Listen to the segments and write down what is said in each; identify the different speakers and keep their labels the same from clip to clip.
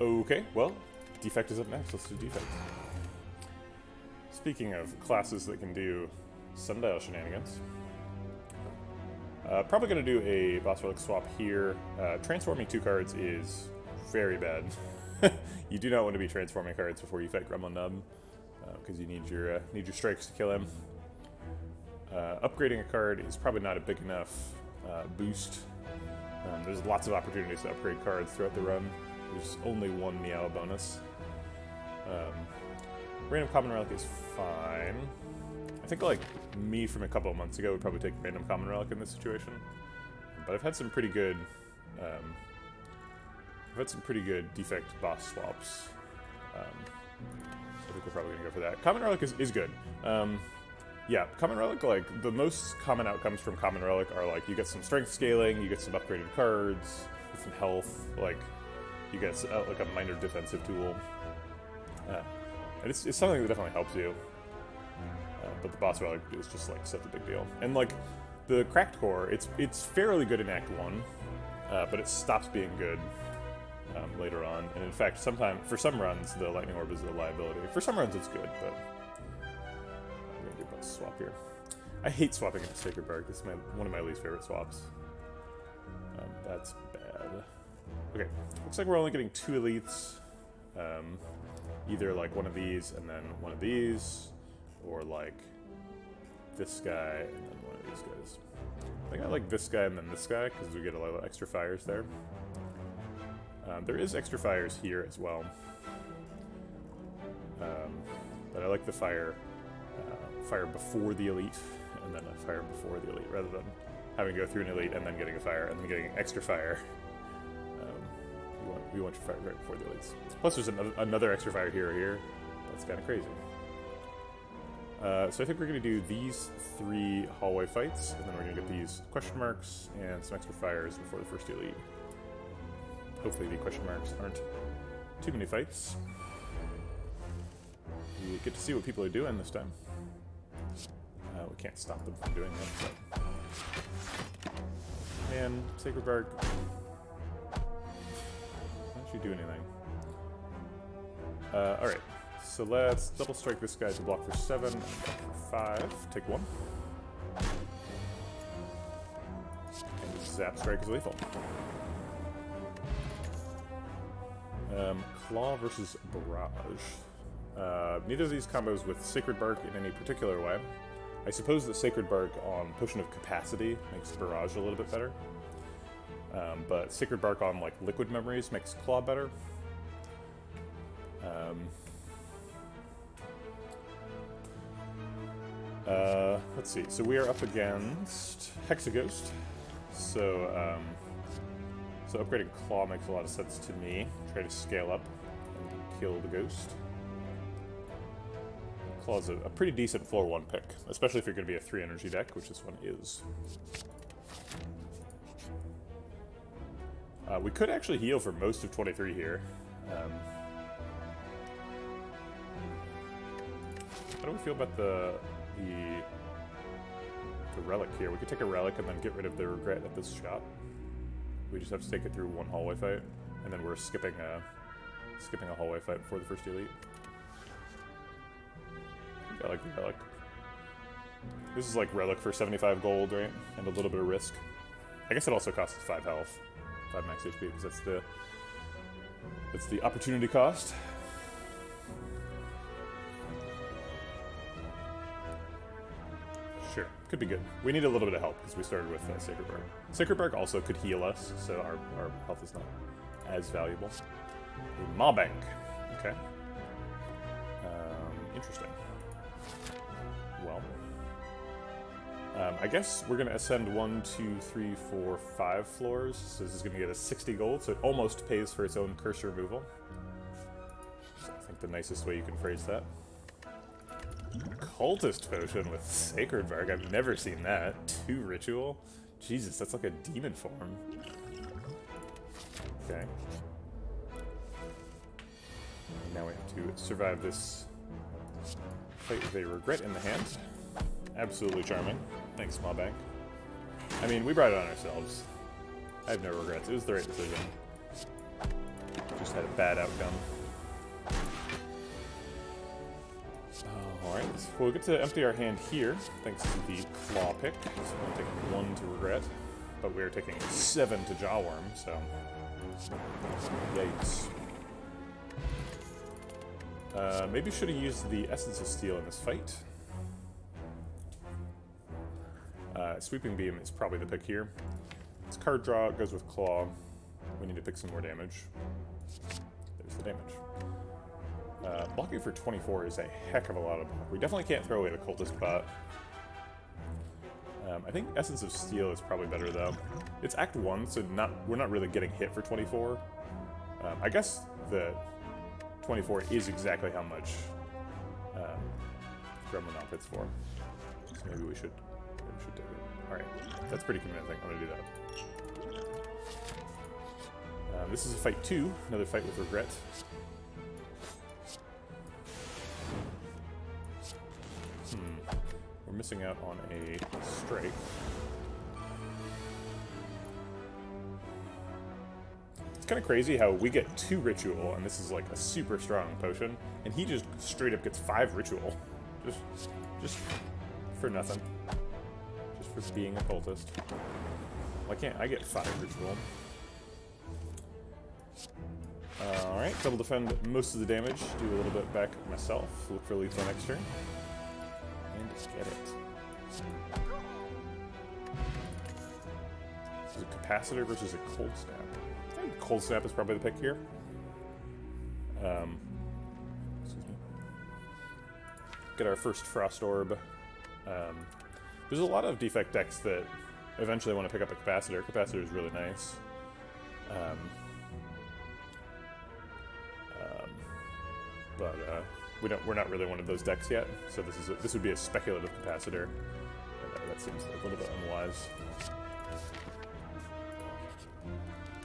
Speaker 1: Okay, well, Defect is up next. Let's do Defect. Speaking of classes that can do sundial shenanigans, probably going to do a boss relic swap here. Transforming 2 cards is very bad. You do not want to be transforming cards before you fight Gremlin Nub, because you need your strikes to kill him. Upgrading a card is probably not a big enough boost. There's lots of opportunities to upgrade cards throughout the run. There's only one Meow bonus. Random Common Relic is fine. I think, like, me from a couple of months ago would probably take Random Common Relic in this situation. But I've had some pretty good... Defect boss swaps. So I think we're probably going to go for that. Common Relic is good. Yeah, Common Relic, like, the most common outcomes from Common Relic are, like, you get some strength scaling, you get some upgraded cards, some health, like, you get, like, a minor defensive tool. And it's something that definitely helps you. But the boss relic is just, like, such a big deal. And, like, the Cracked Core, it's fairly good in Act 1, but it stops being good later on. And in fact, for some runs, the Lightning Orb is a liability. For some runs, it's good, but I'm going to do a boss swap here. I hate swapping into Sacred Bark. This is one of my least favorite swaps. That's bad. Okay, looks like we're only getting 2 elites. Either like one of these and then one of these, or like this guy and then one of these guys. I think I like this guy and then this guy because we get a lot of extra fires there. There is extra fires here as well, but I like the fire before the elite and then a fire before the elite rather than having to go through an elite and then getting a fire and then getting extra fire. We want your fire right before the elites. Plus there's another extra fire here or here. That's kind of crazy. So I think we're going to do these 3 hallway fights, and then we're going to get these question marks and some extra fires before the first elite. Hopefully the question marks aren't too many fights. We get to see what people are doing this time. We can't stop them from doing that, but... Man, Sacred Bark... Why don't you do anything? Alright, so let's double strike this guy to block for 7 and block for 5. Take 1. And Zap Strike is lethal. Claw versus Barrage. Neither of these combos with Sacred Bark in any particular way. I suppose that Sacred Bark on Potion of Capacity makes Barrage a little bit better. But Sacred Bark on, like, Liquid Memories makes Claw better. Let's see. So we are up against Hexaghost. So upgrading Claw makes a lot of sense to me. Try to scale up and kill the ghost. Claw's a pretty decent floor 1 pick, especially if you're going to be a 3 energy deck, which this one is. We could actually heal for most of 23 here. How do we feel about the relic here? We could take a relic and then get rid of the regret at this shop. We just have to take it through 1 hallway fight, and then we're skipping a hallway fight before the first elite. I like the relic. This is like relic for 75 gold, right? And a little bit of risk. I guess it also costs 5 health. 5 max HP, because that's the opportunity cost. Sure, could be good. We need a little bit of help because we started with Sacred Bark. Sacred Bark also could heal us, so our health is not as valuable. A Maw Bank. Okay. Interesting. Well, I guess we're going to ascend 1, 2, 3, 4, 5 floors, so this is going to get us 60 gold, so it almost pays for its own curse removal. So I think the nicest way you can phrase that. Cultist Potion with Sacred Bark, I've never seen that. 2 ritual? Jesus, that's like a demon form. Okay. Now we have to survive this fight with a regret in the hand. Absolutely charming. Thanks, Maw Bank. I mean, we brought it on ourselves. I have no regrets. It was the right decision. Just had a bad outcome. Alright, well, we get to empty our hand here, thanks to the claw pick. So we're going to take 1 to regret, but we are taking 7 to jawworm, so yikes. Maybe should have used the Essence of Steel in this fight. Sweeping Beam is probably the pick here. It's card draw, it goes with claw. We need to pick some more damage. There's the damage. Blocking for 24 is a heck of a lot of block. We definitely can't throw away the Cultist Bot. I think Essence of Steel is probably better though. It's Act 1, so we're not really getting hit for 24. I guess the 24 is exactly how much Gremlin hits for. So maybe we should take it. Alright, that's pretty convincing. I'm gonna do that. This is a fight 2, another fight with regret. We're missing out on a strike. It's kind of crazy how we get 2 ritual, and this is like a super strong potion, and he just straight up gets 5 ritual. Just for nothing. Just for being a cultist. Why can't I get 5 ritual? Alright, double defend most of the damage, do a little bit back myself, look for lethal next turn. And get it. This is a capacitor versus a cold snap. I think cold snap is probably the pick here. Excuse me. Get our first frost orb. There's a lot of defect decks that eventually want to pick up a capacitor. Capacitor is really nice. But we're not really one of those decks yet, so this would be a speculative capacitor. That seems a little bit unwise.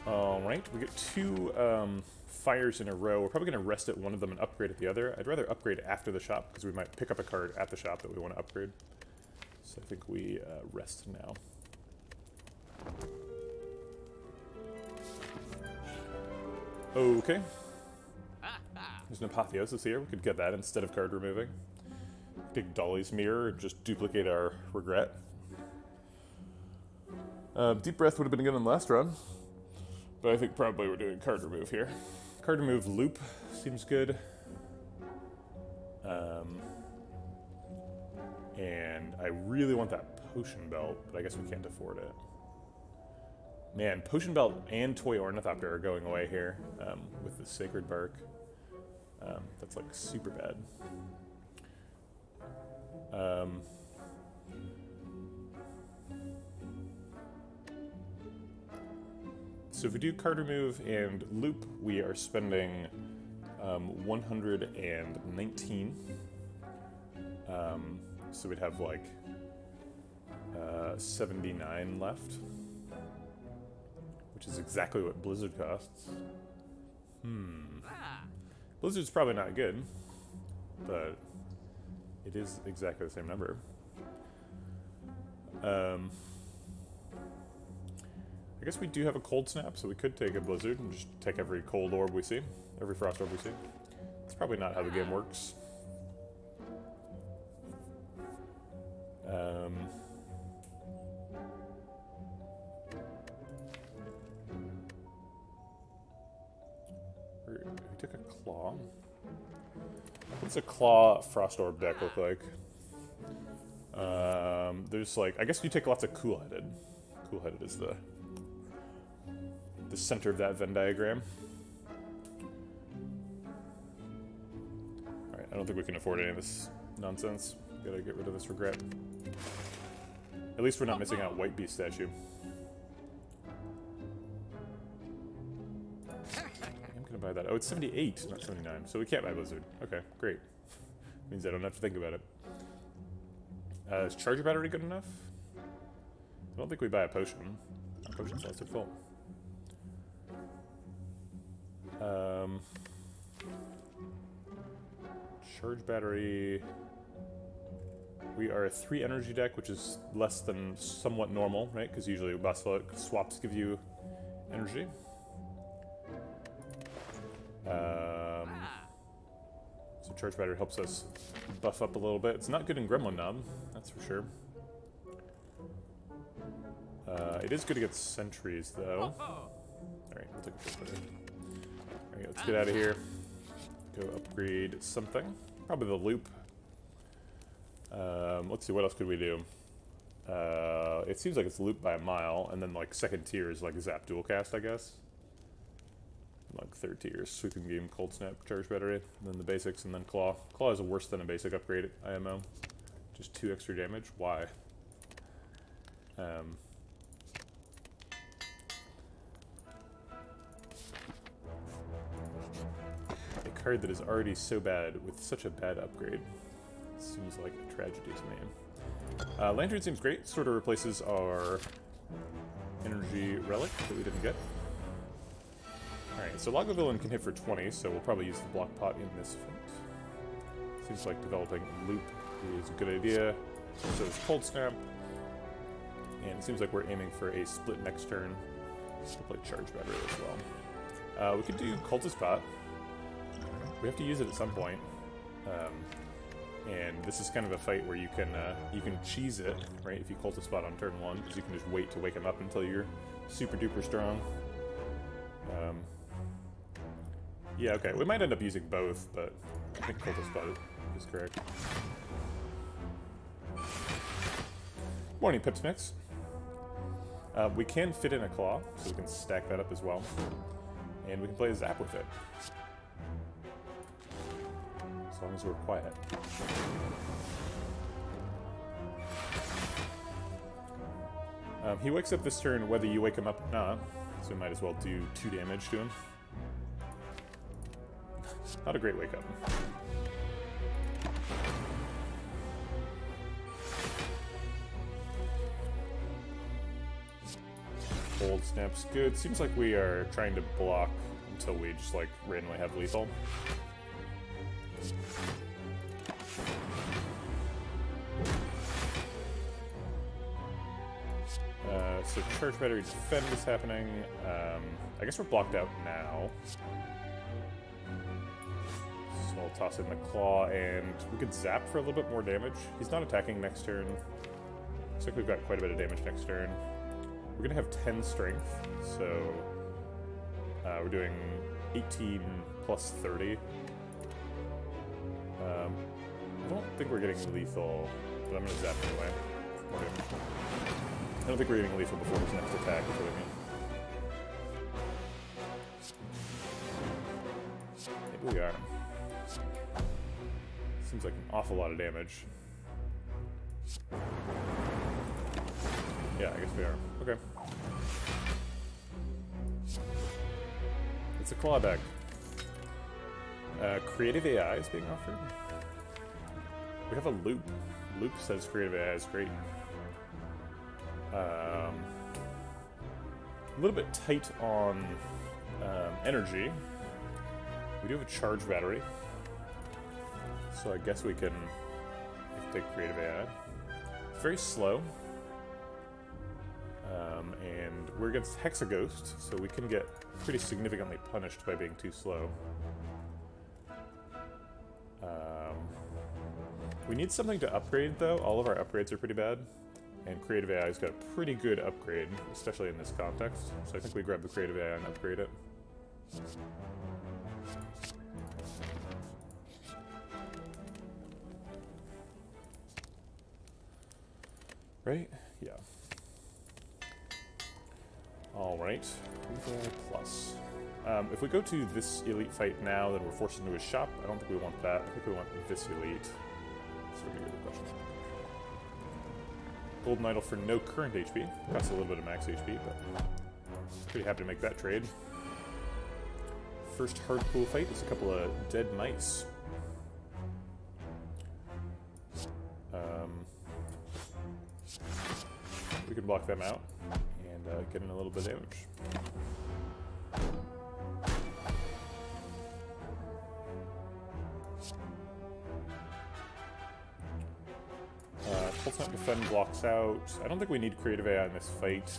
Speaker 1: Alright, we get 2 fires in a row. We're probably going to rest at one of them and upgrade at the other. I'd rather upgrade after the shop, because we might pick up a card at the shop that we want to upgrade. So I think we rest now. Okay. There's an Apotheosis here. We could get that instead of card removing. Take Dolly's Mirror and just duplicate our regret. Deep Breath would have been good in the last run, but I think probably we're doing card remove here. Card remove Loop seems good. And I really want that Potion Belt, but I guess we can't afford it. Man, Potion Belt and Toy Ornithopter are going away here with the Sacred Bark. That's like super bad. So if we do card remove and loop, we are spending 119. So we'd have like 79 left, which is exactly what Blizzard costs. Blizzard's probably not good, but it is exactly the same number. I guess we do have a cold snap, so we could take a Blizzard and just take every cold orb we see, every frost orb we see. That's probably not how the game works. We took a claw. What's a claw frost orb deck look like? There's like, I guess you take lots of cool-headed. Cool-headed is the center of that Venn diagram. Alright, I don't think we can afford any of this nonsense. We gotta get rid of this regret. At least we're not missing out White Beast statue. I'm gonna buy that. Oh, it's 78, not 79. So we can't buy Blizzard. Okay, great. Means I don't have to think about it. Is Charger Battery good enough? I don't think we buy a potion. Our potion's also full. Charge Battery. We are a 3 energy deck, which is less than somewhat normal, right? Because usually Basilisk swaps give you energy. Charge Battery helps us buff up a little bit. It's not good in Gremlin Knob, that's for sure. It is good against sentries, though. Alright, we'll take a Charge Battery. Alright, let's get out of here. Go upgrade something. Probably the loop. Let's see, what else could we do? It seems like it's looped by a mile, and then like second tier is like Zap Dual Cast, I guess. Like third tier is Sweeping Beam, Cold Snap, Charge Battery, and then the basics, and then Claw. Claw is worse than a basic upgrade at IMO. Just 2 extra damage. Why? A card that is already so bad with such a bad upgrade seems like a tragedy to me. Lantern seems great. Sort of replaces our energy relic that we didn't get. Alright, so Lagavulin can hit for 20, so we'll probably use the block pot in this fight. Seems like developing loop is a good idea. So is Cold Snap. And it seems like we're aiming for a split next turn. We'll play Charge Battery as well. We could do Cultist Pot. We have to use it at some point. And this is kind of a fight where you can cheese it, right, if you Cultist Spot on turn 1, because you can just wait to wake him up until you're super duper strong. Yeah, okay, we might end up using both, but I think Cultist Spot is correct. Morning, Pips Mix. We can fit in a Claw, so we can stack that up as well. And we can play a Zap with it. As long as we're quiet. He wakes up this turn whether you wake him up or not, so we might as well do 2 damage to him. Not a great wake up. Cold Snap's good. Seems like we are trying to block until we just like randomly have lethal. So Charge Battery Defend is happening. I guess we're blocked out now. So I'll toss in the Claw, and we could Zap for a little bit more damage. He's not attacking next turn. Looks like we've got quite a bit of damage next turn. We're gonna have 10 strength, so we're doing 18 plus 30. I don't think we're getting lethal, but I'm gonna Zap anyway. More damage. I don't think we're getting lethal before his next attack, is what I mean. Maybe we are. Seems like an awful lot of damage. Yeah, I guess we are. Okay. It's a clawback. Creative AI is being offered. We have a loop. Loop says creative AI is great. A little bit tight on energy. We do have a charge battery, so I guess we can take creative AI. It's very slow, and we're against Hexaghost, so we can get pretty significantly punished by being too slow. We need something to upgrade, though. All of our upgrades are pretty bad. And Creative AI's got a pretty good upgrade, especially in this context. So I think we grab the Creative AI and upgrade it. Right? Yeah. Alright. Plus. If we go to this elite fight now, then we're forced into his shop. I don't think we want that. I think we want this elite. That's a really good question. Golden Idol for no current HP. Costs a little bit of max HP, but pretty happy to make that trade. First hard pool fight is a couple of dead mice. We can block them out and get in a little bit of damage. Ultimate Defend blocks out. I don't think we need Creative AI in this fight.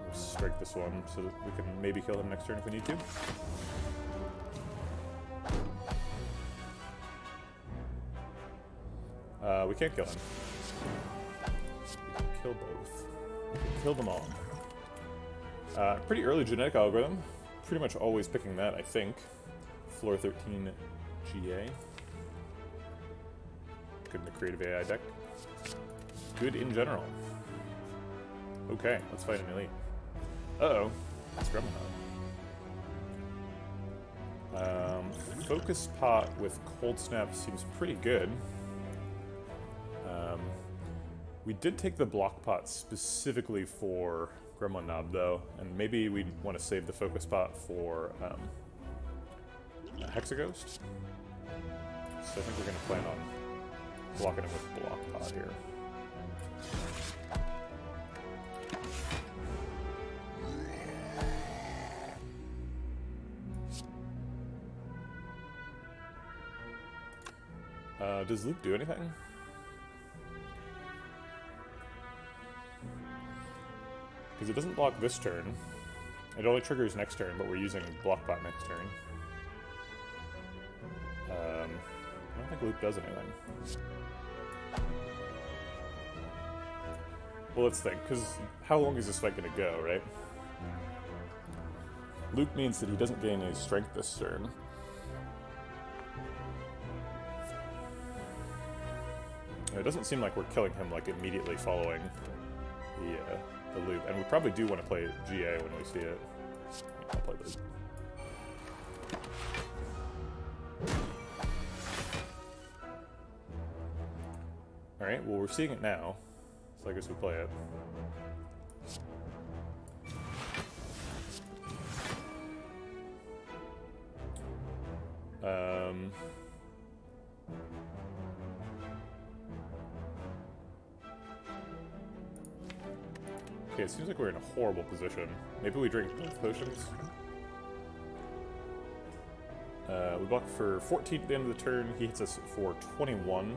Speaker 1: We'll strike this one so that we can maybe kill him next turn if we need to. We can't kill him. We can kill both. We can kill them all. Pretty early genetic algorithm. Pretty much always picking that, I think. Floor 13 GA. Good in the creative AI deck. Good in general. Okay, let's fight an elite. Uh-oh. It's Gremlin. Focus Pot with Cold Snap seems pretty good. We did take the Block Pot specifically for Gremlin Knob, though, and maybe we want to save the Focus Pot for Hexaghost. So I think we're going to plan on blocking it with Block Pot here. Does Loop do anything? Because it doesn't block this turn. It only triggers next turn, but we're using Block Pot next turn. I don't think Loop does anything. Well, let's think, because how long is this fight going to go, right? Loop means that he doesn't gain any strength this turn. It doesn't seem like we're killing him like immediately following the loop, and we probably do want to play GA when we see it. I'll play loop. All right, well we're seeing it now, so I guess we play it. Okay, it seems like we're in a horrible position. Maybe we drink both potions. We block for 14 at the end of the turn. He hits us for 21,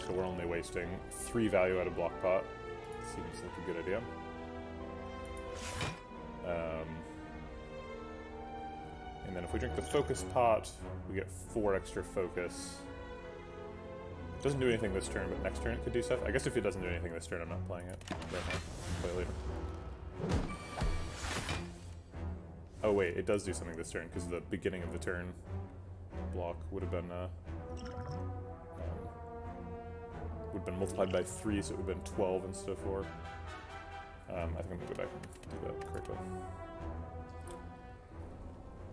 Speaker 1: so we're only wasting 3 value out of Block Pot. Seems like a good idea. And then if we drink the Focus Pot, we get 4 extra focus. Doesn't do anything this turn, but next turn it could do stuff. I guess if it doesn't do anything this turn, I'm not playing it right now. Play it later. Oh wait, it does do something this turn, because the beginning of the turn block would have been multiplied by 3, so it would have been 12 instead of 4. I think I'm gonna go back and do that correctly.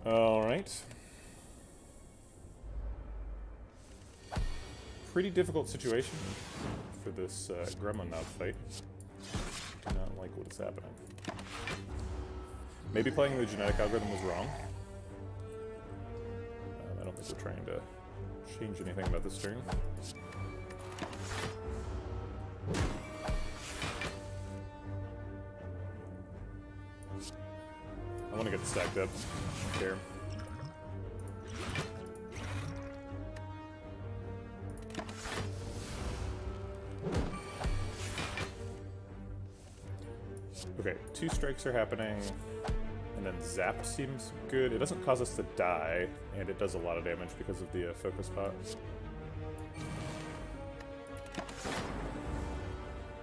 Speaker 1: Alright. Pretty difficult situation for this Gremlin Knob fight. I do not like what is happening. Maybe playing the genetic algorithm was wrong. I don't think we're trying to change anything about this turn. I want to get stacked up here. Okay, 2 strikes are happening, and then Zap seems good. It doesn't cause us to die, and it does a lot of damage because of the Focus Pot.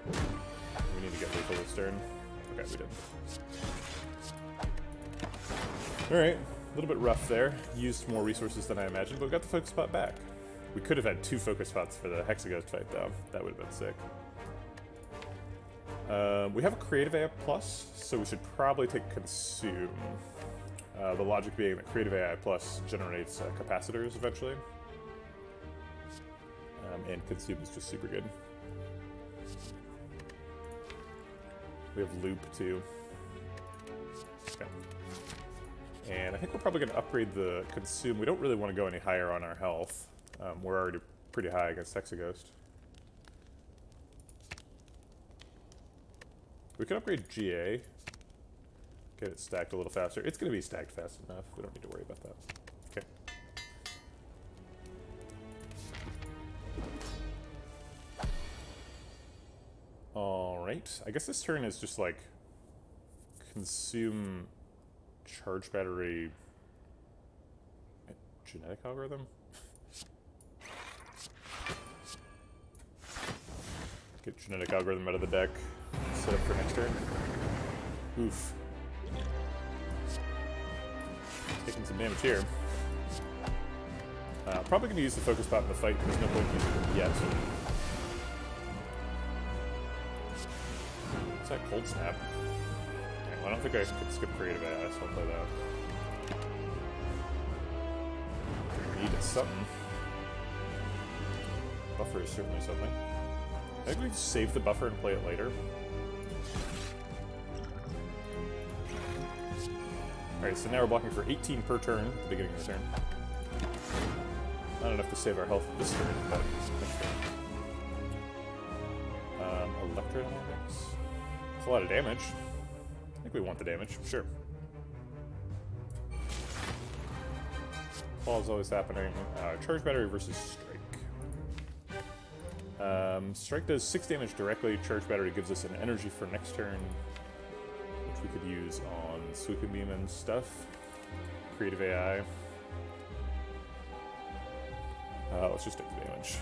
Speaker 1: We need to get lethal this turn. Okay, we did. Alright, a little bit rough there. Used more resources than I imagined, but we got the Focus Pot back. We could have had 2 Focus Pots for the Hexaghost fight, though. That would have been sick. We have a Creative AI Plus, so we should probably take Consume. The logic being that Creative AI Plus generates capacitors eventually. And Consume is just super good. We have Loop, too. Okay. And I think we're probably going to upgrade the Consume. We don't really want to go any higher on our health. We're already pretty high against Hexaghost. We can upgrade GA. Get it stacked a little faster. It's going to be stacked fast enough. We don't need to worry about that. Okay. Alright. I guess this turn is just like Consume Charge Battery Genetic Algorithm? Get Genetic Algorithm out of the deck. Set up for next turn. Oof. Taking some damage here. Probably going to use the Focus Pot in the fight. There's no point using it yet. What's that Cold Snap? Okay, well, I don't think I could skip Creative AI, so I'll play that. Need something. Buffer is certainly something. I think we can save the buffer and play it later. Alright, so now we're blocking for 18 per turn at the beginning of the turn. Not enough to save our health this turn, but next turn. Electrodynamics. That's a lot of damage. I think we want the damage, sure. Claw is always happening. Charge Battery versus Strike. Strike does 6 damage directly. Charge Battery gives us an energy for next turn, which we could use on Sweeping Beam and stuff. Creative AI. Let's just take the damage.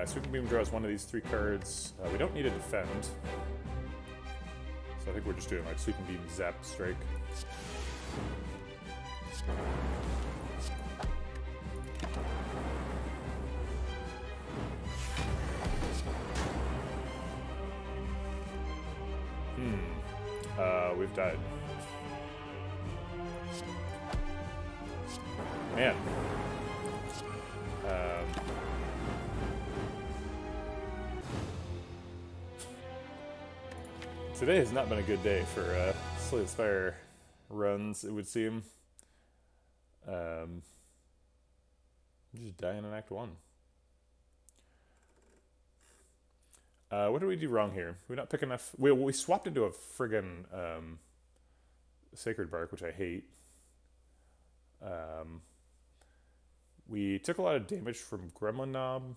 Speaker 1: Sweeping Beam draws one of these 3 cards. We don't need to defend. So I think we're just doing like Sweeping Beam, Zap, Strike. We've died. Man. Today has not been a good day for Slay the Spire runs, it would seem. I'm just dying in Act 1. What did we do wrong here? We not pick enough. We swapped into a friggin' Sacred Bark, which I hate. We took a lot of damage from Gremlin Knob.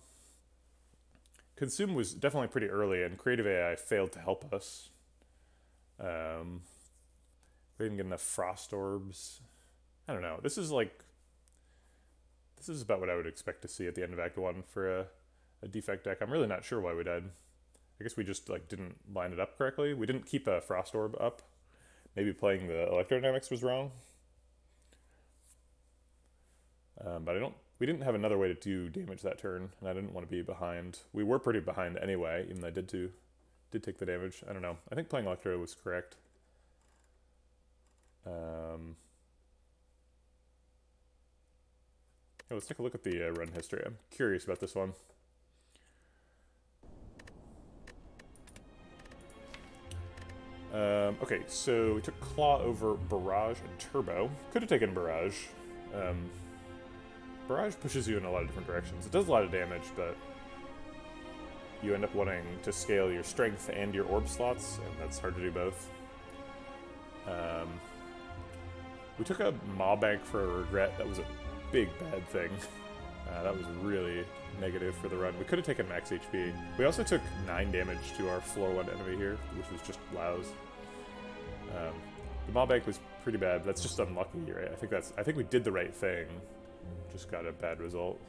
Speaker 1: Consume was definitely pretty early, and Creative AI failed to help us. We didn't get enough Frost Orbs. I don't know. This is about what I would expect to see at the end of Act 1 for a Defect deck. I'm really not sure why we died. I guess we just didn't line it up correctly. We didn't keep a Frost Orb up. Maybe playing the Electrodynamics was wrong. But we didn't have another way to do damage that turn, and I didn't want to be behind. We were pretty behind anyway, even though I did take the damage. I don't know. I think playing Electro was correct. Let's take a look at the run history. I'm curious about this one. Okay, so we took Claw over Barrage and Turbo. Could have taken Barrage. Barrage pushes you in a lot of different directions. It does a lot of damage, but you end up wanting to scale your strength and your orb slots, and that's hard to do both. We took a Maw Bank for a Regret. That was a big bad thing. That was really negative for the run. We could have taken max HP. We also took 9 damage to our floor 1 enemy here, which was just lows. The Maw Bank was pretty bad. That's just unlucky, right? I think we did the right thing. Just got a bad result.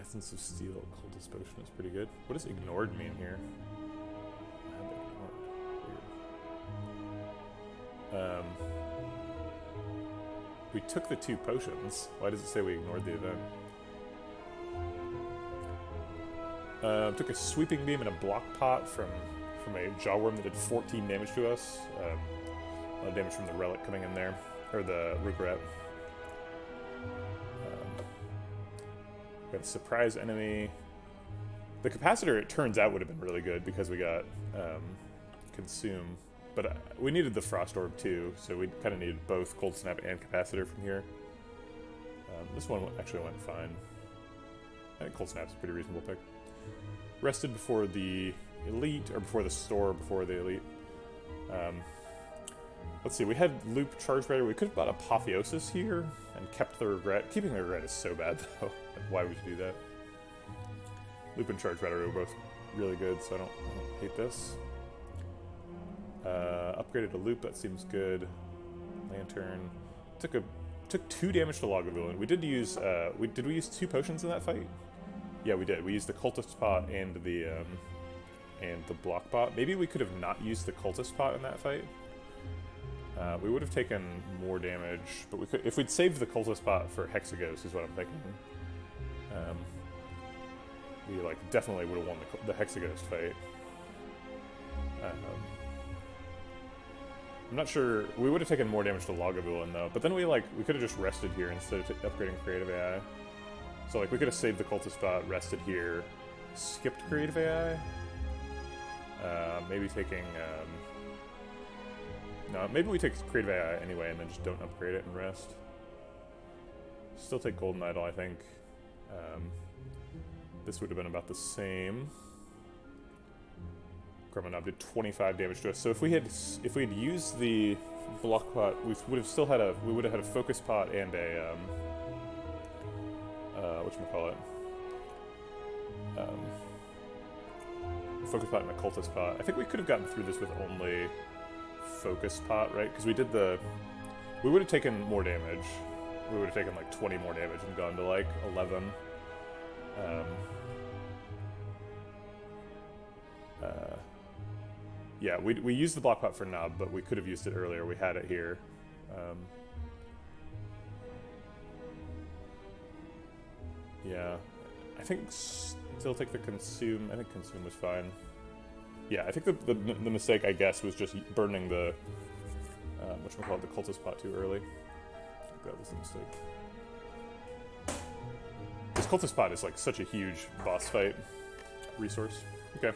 Speaker 1: Essence of Steel, Cultist Potion is pretty good. What does ignored mean here? Weird. We took the 2 potions. Why does it say we ignored the event? Took a Sweeping Beam and a Block Pot from a Jawworm that did 14 damage to us. A lot of damage from the Relic coming in there. Or the Regret. We got a Surprise Enemy. The Capacitor, it turns out, would have been really good because we got Consume. But we needed the Frost Orb too, so we kind of needed both Cold Snap and Capacitor from here. This one actually went fine. I think Cold Snap's a pretty reasonable pick. Rested before the Elite, or before the store, before the Elite. Let's see, we had Loop, Charge Battery. We could have bought Apotheosis here and kept the Regret. Keeping the Regret is so bad though. Like, why would you do that? Loop and Charge Battery were both really good, so I don't hate this. Upgraded a loop, that seems good. Lantern. Took 2 damage to Lagavulin. We did use, did we use 2 potions in that fight? Yeah, we did. We used the Cultist Pot and the Block Pot. Maybe we could have not used the Cultist Pot in that fight. We would have taken more damage, but we could, if we'd saved the Cultist Pot for Hexaghost, is what I'm thinking. We like definitely would have won the Hexaghost fight. I'm not sure. We would have taken more damage to Lagavulin though, but then we could have just rested here instead of upgrading Creative AI. So like we could have saved the Cultist Spot, rested here, skipped Creative AI. Maybe taking. No, maybe we take Creative AI anyway, and then just don't upgrade it and rest. Still take Golden Idol, I think. This would have been about the same. Grummanab did 25 damage to us. So if we had used the block pot, we would have still had a focus pot and a whatchamacallit? Focus pot and a cultist pot. I think we could have gotten through this with only focus pot, right? Because we would have taken more damage. We would have taken like 20 more damage and gone to like 11. Yeah, we used the block pot for Nub, but we could have used it earlier. We had it here. Yeah, I think still take the consume. I think consume was fine. Yeah, I think the mistake, I guess, was just burning the whatchamacallit, the cultist pot too early. That was the mistake. This cultist pot is like such a huge boss fight resource. Okay.